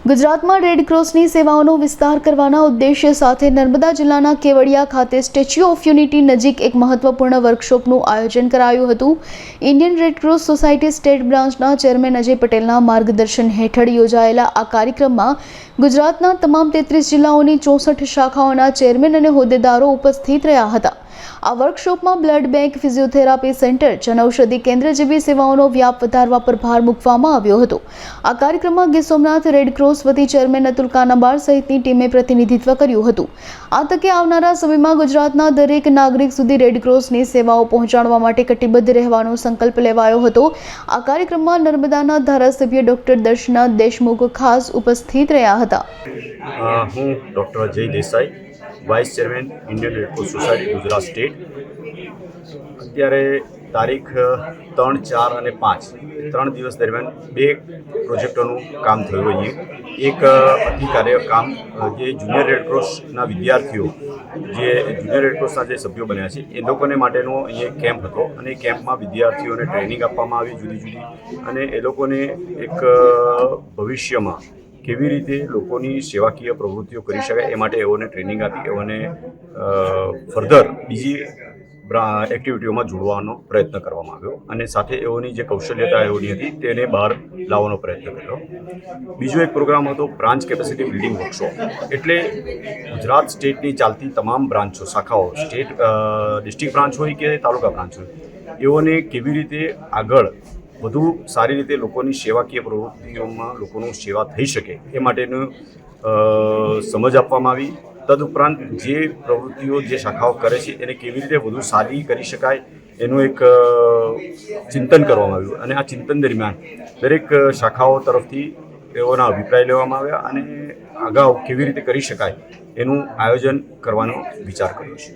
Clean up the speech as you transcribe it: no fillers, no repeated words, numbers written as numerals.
ગુજરાતમાં રેડક્રોસની સેવાઓનો વિસ્તાર કરવાના ઉદ્દેશ્ય સાથે નર્મદા જિલ્લાના કેવડિયા ખાતે સ્ટેચ્યુ ઓફ યુનિટી નજીક એક મહત્વપૂર્ણ વર્કશોપનું આયોજન કરાયું હતું। ઇન્ડિયન રેડક્રોસ સોસાયટી સ્ટેટ બ્રાન્ચના ચેરમેન અજય પટેલના માર્ગદર્શન હેઠળ યોજાયેલા આ કાર્યક્રમમાં ગુજરાતના તમામ 33 જિલ્લાઓની 64 શાખાઓના ચેરમેન અને હોદ્દેદારો ઉપસ્થિત રહ્યા હતા। આ વર્કશોપમાં બ્લડ બેંક, ફિઝિયોથેરાપી સેન્ટર, જનઔષધિ કેન્દ્ર જેવી સેવાઓનો વ્યાપ વધારવા પર ભાર મૂકવામાં આવ્યો હતો। આ કાર્યક્રમમાં ગીર સોમનાથ રેડક્રોસ વતી ચેરમેન અતુલ કાનાબાર સહિતની ટીમે પ્રતિનિધિત્વ કર્યું હતું। આ તકે આવનારા સમયમાં ગુજરાતના દરેક નાગરિક સુધી રેડક્રોસની સેવાઓ પહોંચાડવા માટે કટિબદ્ધ રહેવાનો સંકલ્પ લેવાયો હતો। આ કાર્યક્રમમાં નર્મદાના ધારાસભ્ય ડોક્ટર દર્શના દેશમુખ ખાસ ઉપસ્થિત રહ્યા હતા। હું doctor Ajay Desai, vice chairman Indian Red Cross Society Gujarat state. અત્યારે તારીખ 3, 4 અને 5 3 દિવસ દરમિયાન 2 પ્રોજેક્ટોનું કામ થયું અહીંયા। એક અધિકાર્ય કામ જે જુનિયર રેડક્રોસના વિદ્યાર્થીઓ જે જુનિયર રેડક્રોસના જે સભ્યો બન્યા છે એ લોકોને માટેનો અહીંયા કેમ્પ હતો અને એ કેમ્પમાં વિદ્યાર્થીઓને ટ્રેનિંગ આપવામાં આવી જુદી અને એ લોકોને એક ભવિષ્યમાં કેવી રીતે લોકોની સેવાકીય પ્રવૃત્તિઓ કરી શકાય એ માટે એઓને ટ્રેનિંગ આપી એઓને ફર્ધર બીજી એક્ટિવિટીઓમાં જોડવાનો પ્રયત્ન કરવામાં આવ્યો અને સાથે એઓની જે કૌશલ્યતા એઓની હતી તેને બહાર લાવવાનો પ્રયત્ન કર્યો। બીજો એક પ્રોગ્રામ હતો બ્રાન્ચ કેપેસિટી બિલ્ડિંગ વર્કશોપ। એટલે ગુજરાત સ્ટેટની ચાલતી તમામ બ્રાન્ચો, શાખાઓ, સ્ટેટ ડિસ્ટ્રિક્ટ બ્રાન્ચ હોય કે તાલુકા બ્રાન્ચ હોય, એઓને કેવી રીતે આગળ વધુ સારી રીતે લોકોની સેવાકીય પ્રવૃત્તિઓમાં લોકોનું સેવા થઈ શકે એ માટેનું સમજ આપવામાં આવી। તદુપરાંત જે પ્રવૃત્તિઓ જે શાખાઓ કરે છે એને કેવી રીતે વધુ સારી કરી શકાય એનું એક ચિંતન કરવામાં આવ્યું અને આ ચિંતન દરમિયાન દરેક શાખાઓ તરફથી તેઓના અભિપ્રાય લેવામાં આવ્યા અને અગાઉ કેવી રીતે કરી શકાય એનું આયોજન કરવાનો વિચાર કર્યો છે।